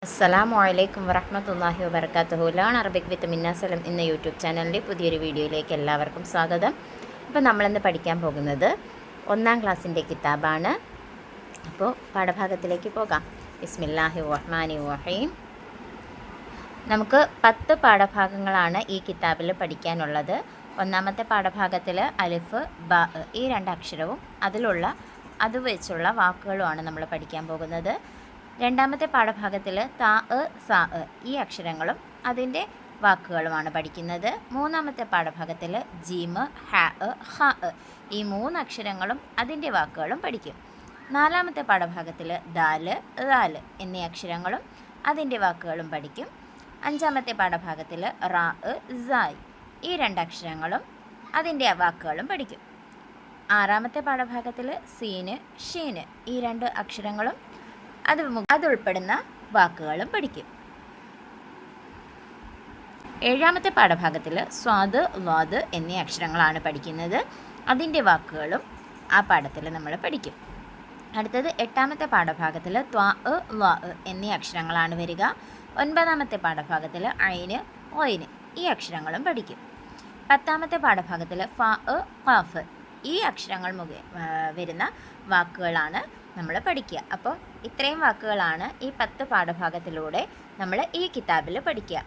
അസ്സലാമു അലൈക്കും വറഹ്മത്തുള്ളാഹി വബറകാതുഹു. ലേൺ അറബിക് വിത്ത് മിന്ന സലം എന്ന യൂട്യൂബ് ചാനലിൻ്റെ പുതിയൊരു വീഡിയോയിലേക്ക് എല്ലാവർക്കും സ്വാഗതം. അപ്പോൾ നമ്മളിന്ന് പഠിക്കാൻ പോകുന്നത് 1ാം ക്ലാസ്സിൻ്റെ കിതാബാണ്. അപ്പോൾ പാഠഭാഗത്തിലേക്ക് പോകാം. ബിസ്മില്ലാഹിർ റഹ്മാനിർ റഹീം. നമുക്ക് 10 പാഠഭാഗങ്ങളാണ് ഈ കിതാബിൽ പഠിക്കാനുള്ളത്. ഒന്നാമത്തെ പാഠഭാഗത്തിൽ അലിഫ്, ബ ഈ 2 അക്ഷരവും അത് വെച്ചുള്ള വാക്കുകളുമാണ് നമ്മൾ പഠിക്കാൻ പോകുന്നത്. രണ്ടാമത്തെ പാഠഭാഗത്തിൽ താ, സാ ഈ അക്ഷരങ്ങളും അതിൻ്റെ വാക്കുകളുമാണ് പഠിക്കുന്നത്. മൂന്നാമത്തെ പാഠഭാഗത്തിൽ ജീമ്, ഹ, ഹ ഈ 3 അക്ഷരങ്ങളും അതിൻ്റെ വാക്കുകളും പഠിക്കും. നാലാമത്തെ പാഠഭാഗത്തിൽ ദാല്, ദാല് എന്നീ അക്ഷരങ്ങളും അതിൻ്റെ വാക്കുകളും പഠിക്കും. അഞ്ചാമത്തെ പാഠഭാഗത്തിൽ റാ, സായ് ഈ 2 അക്ഷരങ്ങളും അതിൻ്റെ വാക്കുകളും പഠിക്കും. ആറാമത്തെ പാഠഭാഗത്തിൽ സീന്, ഷീന് ഈ 2 അക്ഷരങ്ങളും അതുൾപ്പെടുന്ന വാക്കുകളും പഠിക്കും. ഏഴാമത്തെ പാഠഭാഗത്തിൽ സ്വാദ്, വാദ് എന്നീ അക്ഷരങ്ങളാണ് പഠിക്കുന്നത്. അതിൻ്റെ വാക്കുകളും ആ പാഠത്തിൽ നമ്മൾ പഠിക്കും. അടുത്തത് 8ാമത്തെ പാഠഭാഗത്തിൽ ത്വാ, ലാ എന്നീ അക്ഷരങ്ങളാണ് വരിക. 9ാമത്തെ പാഠഭാഗത്തിൽ ഐന്, ഒയിന് ഈ അക്ഷരങ്ങളും പഠിക്കും. 10ാമത്തെ പാഠഭാഗത്തിൽ ഫ, ഖാഫ് ഈ അക്ഷരങ്ങൾ വരുന്ന വാക്കുകളാണ് നമ്മൾ പഠിക്കുക. അപ്പോൾ ഇത്രയും വാക്കുകളാണ് ഈ 10 പാഠഭാഗത്തിലൂടെ നമ്മൾ ഈ കിതാബിൽ പഠിക്കുക.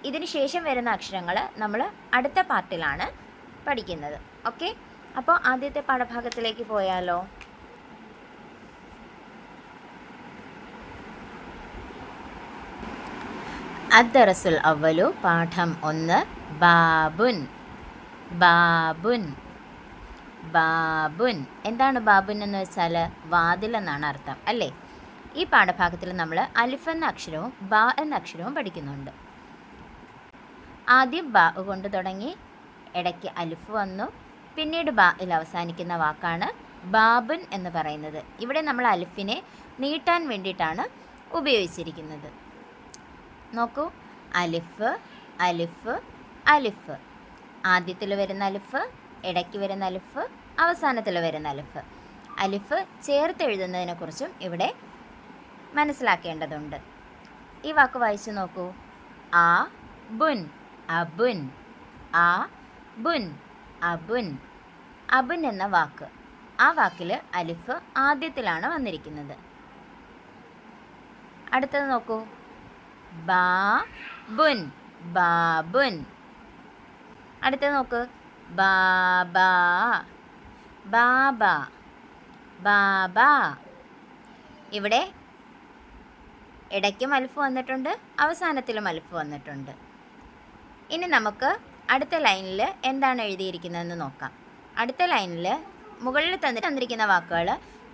ഇതിന് ശേഷം വരുന്ന അക്ഷരങ്ങൾ നമ്മൾ അടുത്ത പാർട്ടിലാണ് പഠിക്കുന്നത്. ഓക്കെ, അപ്പോൾ ആദ്യത്തെ പാഠഭാഗത്തിലേക്ക് പോയാലോ. അദ്ദറസുൽ അവലു, പാഠം 1, ബാബുൻ. ബാബുൻ, ബാബുൻ. എന്താണ് ബാബുൻ എന്ന് വെച്ചാൽ വാതിൽ എന്നാണ് അർത്ഥം, അല്ലേ? ഈ പാഠഭാഗത്തിൽ നമ്മൾ അലിഫ് എന്ന അക്ഷരവും ബ എന്ന അക്ഷരവും പഠിക്കുന്നുണ്ട്. ആദ്യം ബ കൊണ്ട് തുടങ്ങി, ഇടയ്ക്ക് അലിഫ് വന്നു, പിന്നീട് ബയിൽ അവസാനിക്കുന്ന വാക്കാണ് ബാബുൻ എന്ന് പറയുന്നത്. ഇവിടെ നമ്മൾ അലിഫിനെ നീട്ടാൻ വേണ്ടിയിട്ടാണ് ഉപയോഗിച്ചിരിക്കുന്നത്. നോക്കൂ, അലിഫ്, അലിഫ്, അലിഫ്. ആദ്യത്തിൽ വരുന്ന അലിഫ്, ഇടയ്ക്ക് വരുന്ന അലിഫ്, അവസാനത്തിൽ വരുന്ന അലിഫ്. അലിഫ് ചേർത്ത് എഴുതുന്നതിനെക്കുറിച്ചും ഇവിടെ മനസ്സിലാക്കേണ്ടതുണ്ട്. ഈ വാക്ക് വായിച്ചു നോക്കൂ. ആ ബുൻ, അബുൻ. ആ ബുൻ, അബുൻ. അബുൻ എന്ന വാക്ക്, ആ വാക്കിൽ അലിഫ് ആദ്യത്തിലാണ് വന്നിരിക്കുന്നത്. അടുത്തത് നോക്കൂ. ബാബുൻ, ബാബുൻ. അടുത്തത് നോക്ക്. ബാബ, ബാബ, ബാബ. ഇവിടെ ഇടയ്ക്കും അലിഫ് വന്നിട്ടുണ്ട്, അവസാനത്തിലും അലിഫ് വന്നിട്ടുണ്ട്. ഇനി നമുക്ക് അടുത്ത ലൈനിൽ എന്താണ് എഴുതിയിരിക്കുന്നതെന്ന് നോക്കാം. അടുത്ത ലൈനിൽ മുകളിൽ തന്നിരിക്കുന്ന വാക്കുകൾ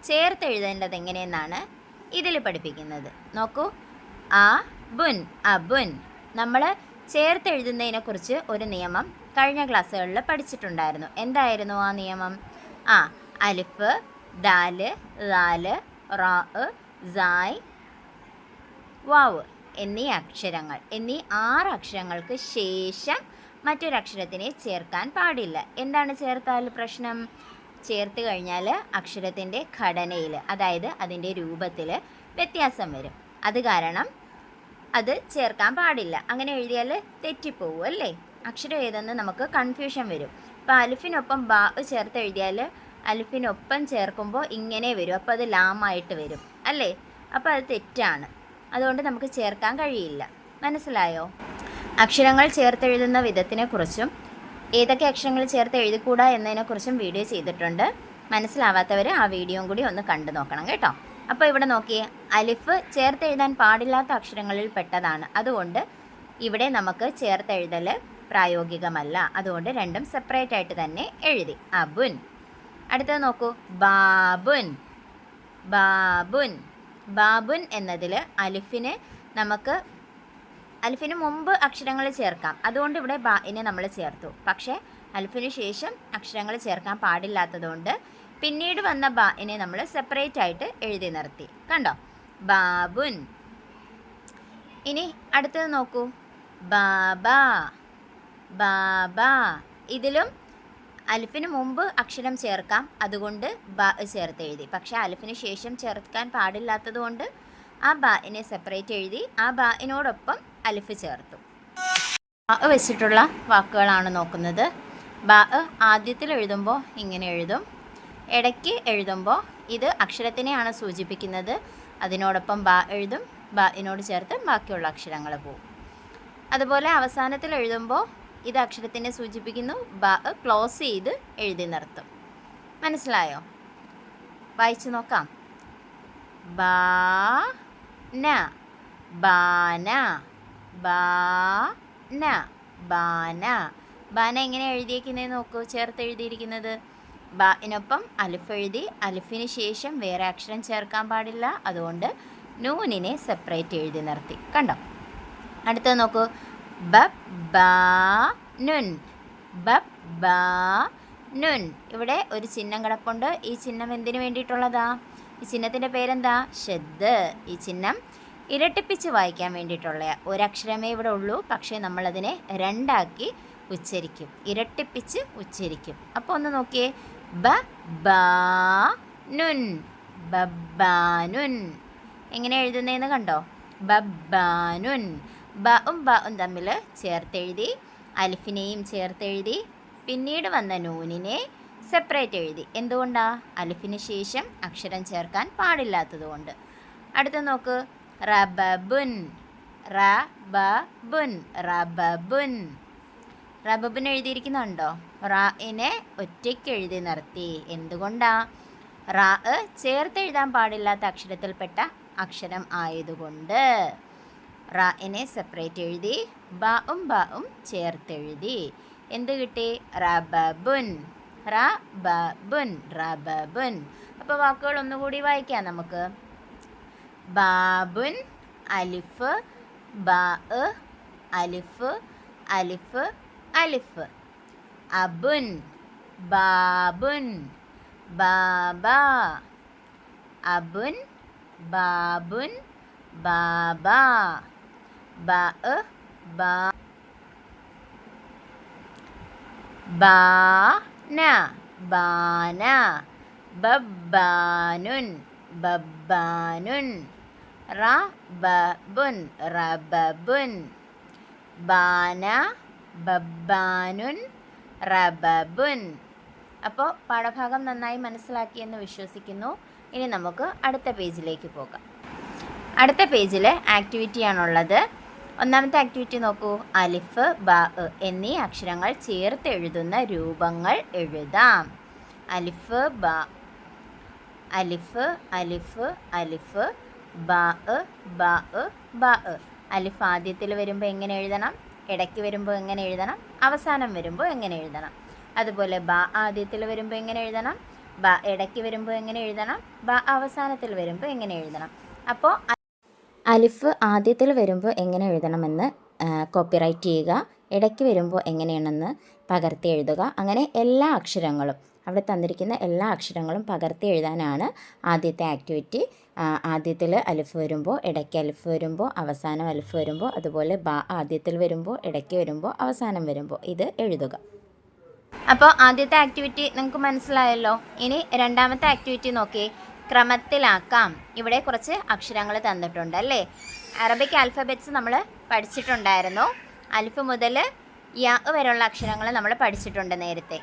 ചേർത്ത് എഴുതേണ്ടത് എങ്ങനെയെന്നാണ് ഇതിൽ പഠിപ്പിക്കുന്നത്. നോക്കൂ. ആ ബുൻ, അബുൻ. നമ്മൾ ചേർത്ത് എഴുതുന്നതിനെക്കുറിച്ച് ഒരു നിയമം കഴിഞ്ഞ ക്ലാസ്സുകളിൽ പഠിച്ചിട്ടുണ്ടായിരുന്നു. എന്തായിരുന്നു ആ നിയമം? അലിഫ്, ദാല്, ലാല്, റാ, സായ്, വാവ് എന്നീ 6 അക്ഷരങ്ങൾക്ക് ശേഷം മറ്റൊരക്ഷരത്തിനെ ചേർക്കാൻ പാടില്ല. എന്താണ് ചേർത്താൽ പ്രശ്നം? ചേർത്ത് കഴിഞ്ഞാൽ അക്ഷരത്തിൻ്റെ ഘടനയിൽ, അതായത് അതിൻ്റെ രൂപത്തിൽ വ്യത്യാസം വരും. അത് കാരണം അത് ചേർക്കാൻ പാടില്ല. അങ്ങനെ എഴുതിയാൽ തെറ്റിപ്പോവും, അല്ലേ? അക്ഷരം ഏതെന്ന് നമുക്ക് കൺഫ്യൂഷൻ വരും. ഇപ്പോൾ അലിഫിനൊപ്പം ബ ചേർത്ത് എഴുതിയാൽ അലിഫിനൊപ്പം ചേർക്കുമ്പോൾ ഇങ്ങനെ വരും, അപ്പോൾ അത് ലാമായിട്ട് വരും, അല്ലേ? അപ്പോൾ അത് തെറ്റാണ്. അതുകൊണ്ട് നമുക്ക് ചേർക്കാൻ കഴിയില്ല. മനസ്സിലായോ? അക്ഷരങ്ങൾ ചേർത്തെഴുതുന്ന വിധത്തിനെക്കുറിച്ചും ഏതൊക്കെ അക്ഷരങ്ങൾ ചേർത്ത് എഴുതിക്കൂടാ എന്നതിനെക്കുറിച്ചും വീഡിയോ ചെയ്തിട്ടുണ്ട്. മനസ്സിലാവാത്തവർ ആ വീഡിയോയും കൂടി ഒന്ന് കണ്ടു നോക്കണം കേട്ടോ. അപ്പോൾ ഇവിടെ നോക്കിയേ, അലിഫ് ചേർത്തെഴുതാൻ പാടില്ലാത്ത അക്ഷരങ്ങളിൽ പെട്ടതാണ്. അതുകൊണ്ട് ഇവിടെ നമുക്ക് ചേർത്തെഴുതൽ പ്രായോഗികമല്ല. അതുകൊണ്ട് രണ്ടും സെപ്പറേറ്റ് ആയിട്ട് തന്നെ എഴുതി. അബുൻ. അടുത്തത് നോക്കൂ. ബാബുൻ, ബാബുൻ. ബാബുൻ എന്നതിൽ അലിഫിന് മുമ്പ് അക്ഷരങ്ങൾ ചേർക്കാം. അതുകൊണ്ട് ഇവിടെ ബാഇനെ നമ്മൾ ചേർത്തു. പക്ഷേ അലിഫിന് ശേഷം അക്ഷരങ്ങൾ ചേർക്കാൻ പാടില്ലാത്തതുകൊണ്ട് പിന്നീട് വന്ന ബാഇനെ നമ്മൾ സെപ്പറേറ്റ് ആയിട്ട് എഴുതി നിർത്തി. കണ്ടോ? ബാബുൻ. ഇനി അടുത്തത് നോക്കൂ. ബാബ, ബാബ. ഇതിലും അലിഫിന് മുമ്പ് അക്ഷരം ചേർക്കാം, അതുകൊണ്ട് ബ ചേർത്ത് എഴുതി. പക്ഷേ അലിഫിന് ശേഷം ചേർക്കാൻ പാടില്ലാത്തതുകൊണ്ട് ആ ബാഇനെ സെപ്പറേറ്റ് എഴുതി ആ ബാഇനോടൊപ്പം അലിഫ് ചേർത്തു. ബാ വെച്ചിട്ടുള്ള വാക്കുകളാണ് നോക്കുന്നത്. ബാ ആദ്യത്തിൽ എഴുതുമ്പോൾ ഇങ്ങനെ എഴുതും. ഇടയ്ക്ക് എഴുതുമ്പോൾ ഇത് അക്ഷരത്തിനെയാണ് സൂചിപ്പിക്കുന്നത്. അതിനോടൊപ്പം ബാ എഴുതും. ബാഇനോട് ചേർത്ത് ബാക്കിയുള്ള അക്ഷരങ്ങൾ പോകും. അതുപോലെ അവസാനത്തിൽ എഴുതുമ്പോൾ ഇത് അക്ഷരത്തിനെ സൂചിപ്പിക്കുന്നു. ബാ ക്ലോസ് ചെയ്ത് എഴുതി നിർത്തും. മനസ്സിലായോ? വായിച്ചു നോക്കാം. ബാന, ബാന, ബാന, ബാന. ബാന എങ്ങനെ എഴുതിയിരിക്കുന്നത് നോക്കൂ. ചേർത്ത് എഴുതിയിരിക്കുന്നത് ബാഇനൊപ്പം അലിഫ് എഴുതി. അലിഫിന് ശേഷം വേറെ അക്ഷരം ചേർക്കാൻ പാടില്ല. അതുകൊണ്ട് നൂനിനെ സെപ്പറേറ്റ് എഴുതി നിർത്തി. കണ്ടോ? അടുത്തത് നോക്കൂ. ബബ്ബാനുൻ, ബബ്ബാനുൻ. ഇവിടെ ഒരു ചിഹ്നം കിടപ്പുണ്ട്. ഈ ചിഹ്നം എന്തിനു വേണ്ടിയിട്ടുള്ളതാ? ഈ ചിഹ്നത്തിൻ്റെ പേരെന്താ? ഷദ്. ഈ ചിഹ്നം ഇരട്ടിപ്പിച്ച് വായിക്കാൻ വേണ്ടിയിട്ടുള്ള ഒരക്ഷരമേ ഇവിടെ ഉള്ളൂ. പക്ഷേ നമ്മളതിനെ രണ്ടാക്കി ഉച്ചരിക്കും, ഇരട്ടിപ്പിച്ച് ഉച്ചരിക്കും. അപ്പോൾ ഒന്ന് നോക്കിയേ. ബബ്ബാനുൻ, ബബ്ബാനുൻ. എങ്ങനെ എഴുതുന്നതെന്ന് കണ്ടോ? ബബ്ബാനുൻ. ബഉം ബഉം തമ്മിൽ ചേർത്തെഴുതി, അലിഫിനെയും ചേർത്തെഴുതി, പിന്നീട് വന്ന നൂനിനെ സെപ്പറേറ്റ് എഴുതി. എന്തുകൊണ്ടാ? അലിഫിന് ശേഷം അക്ഷരം ചേർക്കാൻ പാടില്ലാത്തതുകൊണ്ട്. അടുത്ത നോക്ക്. റബബുൻ, റബബുൻ, റബബുൻ. റബബുൻ എഴുതിയിരിക്കുന്നുണ്ടോ? റാഇനെ ഒറ്റയ്ക്ക് എഴുതി നിർത്തി. എന്തുകൊണ്ടാ? റാ ചേർത്ത് എഴുതാൻ പാടില്ലാത്ത അക്ഷരത്തിൽപ്പെട്ട അക്ഷരം ആയതുകൊണ്ട്. റാഇനെ സെപ്പറേറ്റ് എഴുതി, ബാഉം ബാഉം ചേർത്തെഴുതി. എന്ത് കിട്ടി? റബബുൻ, റബബുൻ, റബബുൻ. അപ്പോൾ വാക്കുകൾ ഒന്നുകൂടി വായിക്കാം നമുക്ക്. ബാബുൻ, അലിഫ്, ബാ, അലിഫ്, അലിഫ്, അലിഫ്. അബുൻ, ബാബുൻ, ബാബ. അബുൻ, ബാബുൻ, ബാബ. ബാ, ബാ. ബാന, ബാന. ബബ്ബാനുൻ, ബബ്ബാനുൻ. റബബുൻ, റബബുൻ. ബാന, ബബ്ബാനുൻ, റബബുൻ. അപ്പോൾ പാഠഭാഗം നന്നായി മനസ്സിലാക്കിയെന്ന് വിശ്വസിക്കുന്നു. ഇനി നമുക്ക് അടുത്ത പേജിലേക്ക് പോകാം. അടുത്ത പേജിൽ ആക്ടിവിറ്റിയാണുള്ളത്. ഒന്നാമത്തെ ആക്ടിവിറ്റി നോക്കൂ. അലിഫ്, ബാ എന്നീ അക്ഷരങ്ങൾ ചേർത്ത് എഴുതുന്ന രൂപങ്ങൾ എഴുതാം. അലിഫ്, ബാ. അലിഫ്, അലിഫ്, അലിഫ്. ബാ, ബാ, ബാ. അലിഫ് ആദ്യത്തിൽ വരുമ്പോൾ എങ്ങനെ എഴുതണം? ഇടയ്ക്ക് വരുമ്പോൾ എങ്ങനെ എഴുതണം? അവസാനം വരുമ്പോൾ എങ്ങനെ എഴുതണം? അതുപോലെ ബാ ആദ്യത്തിൽ വരുമ്പോൾ എങ്ങനെ എഴുതണം? ബാ ഇടയ്ക്ക് വരുമ്പോൾ എങ്ങനെ എഴുതണം? ബാ അവസാനത്തിൽ വരുമ്പോൾ എങ്ങനെ എഴുതണം? അപ്പോൾ അലിഫ് ആദ്യത്തിൽ വരുമ്പോൾ എങ്ങനെ എഴുതണമെന്ന് കോപ്പിറൈറ്റ് ചെയ്യുക. ഇടയ്ക്ക് വരുമ്പോൾ എങ്ങനെയാണെന്ന് പകർത്തി എഴുതുക. അങ്ങനെ എല്ലാ അക്ഷരങ്ങളും, അവിടെ തന്നിരിക്കുന്ന എല്ലാ അക്ഷരങ്ങളും പകർത്തി എഴുതാനാണ് ആദ്യത്തെ ആക്ടിവിറ്റി. ആദ്യത്തിൽ അലിഫ് വരുമ്പോൾ, ഇടയ്ക്ക് അലിഫ് വരുമ്പോൾ, അവസാനം അലിഫ് വരുമ്പോൾ, അതുപോലെ ബാ ആദ്യത്തിൽ വരുമ്പോൾ, ഇടയ്ക്ക് വരുമ്പോൾ, അവസാനം വരുമ്പോൾ ഇത് എഴുതുക. അപ്പോൾ ആദ്യത്തെ ആക്ടിവിറ്റി നിങ്ങൾക്ക് മനസ്സിലായല്ലോ. ഇനി രണ്ടാമത്തെ ആക്ടിവിറ്റി നോക്കി. ക്രമത്തിലാക്കാം. ഇവിടെ കുറച്ച് അക്ഷരങ്ങൾ തന്നിട്ടുണ്ട് അല്ലേ? അറബിക് ആൽഫബറ്റ്സ് നമ്മൾ പഠിച്ചിട്ടുണ്ടായിരുന്നു. അലിഫ് മുതൽ യാ വരെയുള്ള അക്ഷരങ്ങൾ നമ്മൾ പഠിച്ചിട്ടുണ്ട് നേരത്തെ.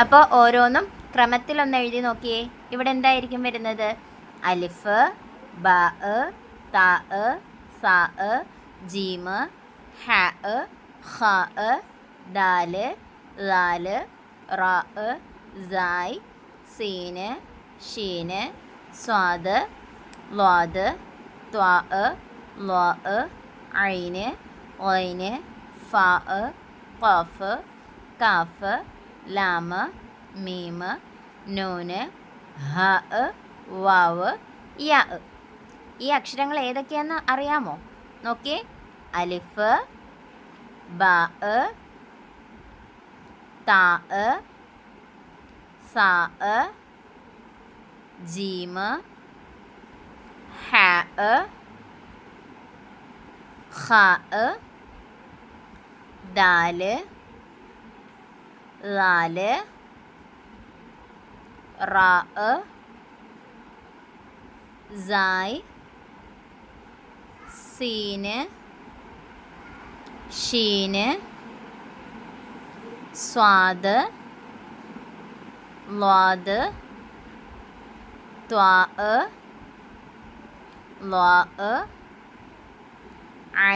അപ്പോൾ ഓരോന്നും ക്രമത്തിലൊന്ന് എഴുതി നോക്കിയേ. ഇവിടെ എന്തായിരിക്കും വരുന്നത്? അലിഫ്, ബാ, താ, സാ, ജീമ്, ഹാ, ഖാ, ദാല്, ലാല്, റാ, സായ്, സീന്, ഷീന്, സ്വാദ്, ളാദ്, ത്വാ, ളാ, ഐന്, ഐന്, ഫാ, ഖാഫ്, കാഫ്, ലാമ്, മീമ്, നൂന്, ഹ, വാവ്, യാ. ഈ അക്ഷരങ്ങൾ ഏതൊക്കെയാണെന്ന് അറിയാമോ? നോക്കിയേ. അലിഫ്, ബാ, താ, സാ, ജീമ്, ഹാ, ഖാ, ദാല്, ലാല്, റാ, സായ്, സീന്, ഷീന്, സ്വാദ്, ളാദ്, ത്വാ, ളാ,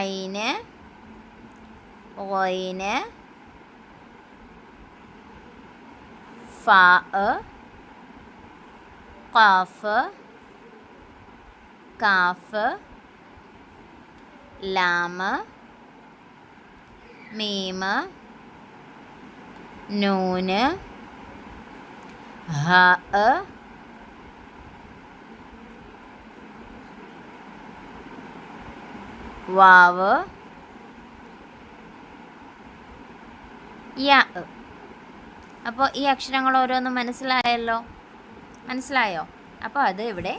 ഐന്, ഗൈന്, ഫാ, ഖാഫ്, കാഫ്, ലാം, മീം, നൂന്, ഹ, വാവ്, യ. അപ്പോൾ ഈ അക്ഷരങ്ങൾ ഓരോന്നും മനസ്സിലായോ? അപ്പോൾ അത് ഇവിടെ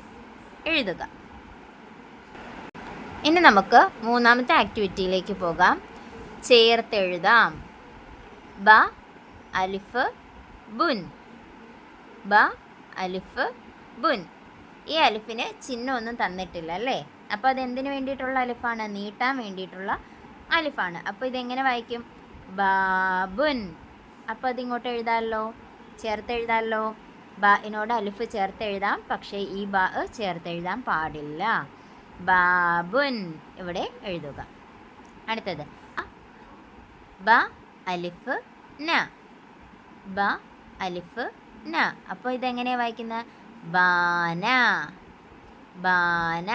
എഴുതുക. ഇനി നമുക്ക് മൂന്നാമത്തെ ആക്ടിവിറ്റിയിലേക്ക് പോകാം. ചേർത്തെഴുതാം. ബ അലിഫ് ബുൻ, ബ അലിഫ് ബുൻ. ഈ അലിഫിന് ചിഹ്നമൊന്നും തന്നിട്ടില്ല അല്ലേ? അപ്പോൾ അതെന്തിനു വേണ്ടിയിട്ടുള്ള അലിഫാണ്? നീട്ടാൻ വേണ്ടിയിട്ടുള്ള അലിഫാണ്. അപ്പോൾ ഇതെങ്ങനെ വായിക്കും? ബാബുൻ. അപ്പോൾ അതിങ്ങോട്ട് എഴുതാമല്ലോ, ചേർത്തെഴുതാമല്ലോ. ബിനോട് അലിഫ് ചേർത്തെഴുതാം, പക്ഷേ ഈ ബ ചേർത്തെഴുതാൻ പാടില്ല. ബാബുൻ ഇവിടെ എഴുതുക. അടുത്തത് ബ അലിഫ് ന, ബ അലിഫ് ന. അപ്പോൾ ഇതെങ്ങനെയാണ് വായിക്കുന്നത്? ബാന, ബാന.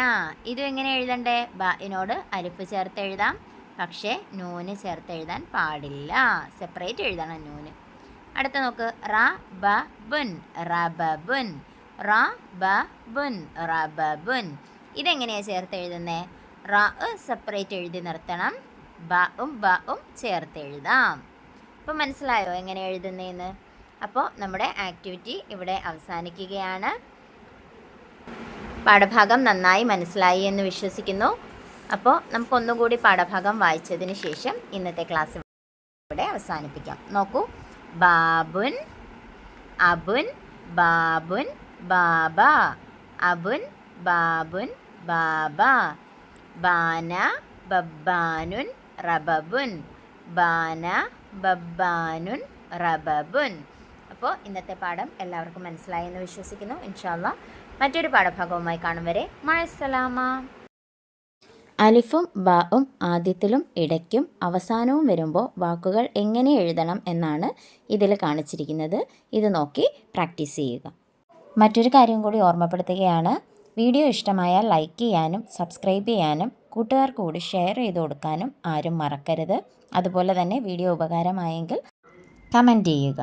ഇതും എങ്ങനെ എഴുതണ്ടേ? ബിനോട് അലിഫ് ചേർത്തെഴുതാം, പക്ഷേ നൂന് ചേർത്തെഴുതാൻ പാടില്ല, സെപ്പറേറ്റ് എഴുതണം നൂന്. അടുത്ത നോക്ക്, റ ബ ബുൻ, റബബുൻ, റ ബ ബുൻ, റബബുൻ. ഇതെങ്ങനെയാണ് ചേർത്തെഴുതുന്നത്? റ സെപ്പറേറ്റ് എഴുതി നിർത്തണം, ബും ബും ചേർത്തെഴുതാം. അപ്പോൾ മനസ്സിലായോ എങ്ങനെ എഴുതുന്നതെന്ന്? അപ്പോൾ നമ്മുടെ ആക്ടിവിറ്റി ഇവിടെ അവസാനിക്കുകയാണ്. പാഠഭാഗം നന്നായി മനസ്സിലായി എന്ന് വിശ്വസിക്കുന്നു. അപ്പോൾ നമുക്കൊന്നുകൂടി പാഠഭാഗം വായിച്ചതിന് ശേഷം ഇന്നത്തെ ക്ലാസ് ഇവിടെ അവസാനിപ്പിക്കാം. നോക്കൂ, ബാബുൻ, അബുൻ, ബാബുൻ, ബാബ, അബുൻ, ബാബുൻ, ബാബ, ബാന, ബബ്ബാനുൻ, റബബുൻ, ബാന, ബബ്ബാനുൻ, റബബുൻ. അപ്പോൾ ഇന്നത്തെ പാഠം എല്ലാവർക്കും മനസ്സിലായി എന്ന് വിശ്വസിക്കുന്നു. ഇൻഷാ അല്ലാഹ് മറ്റൊരു പാഠഭാഗവുമായി കാണും വരെ മഅസ്സലാമ. അലിഫും ബാവും ആദ്യത്തിലും ഇടയ്ക്കും അവസാനവും വരുമ്പോൾ വാക്കുകൾ എങ്ങനെ എഴുതണം എന്നാണ് ഇതിൽ കാണിച്ചിരിക്കുന്നത്. ഇത് നോക്കി പ്രാക്ടീസ് ചെയ്യുക. മറ്റൊരു കാര്യം കൂടി ഓർമ്മപ്പെടുത്തുകയാണ്, വീഡിയോ ഇഷ്ടമായാൽ ലൈക്ക് ചെയ്യാനും സബ്സ്ക്രൈബ് ചെയ്യാനും കൂട്ടുകാർക്ക് കൂടി ഷെയർ ചെയ്ത് കൊടുക്കാനും ആരും മറക്കരുത്. അതുപോലെ തന്നെ വീഡിയോ ഉപകാരമായെങ്കിൽ കമൻറ്റ് ചെയ്യുക.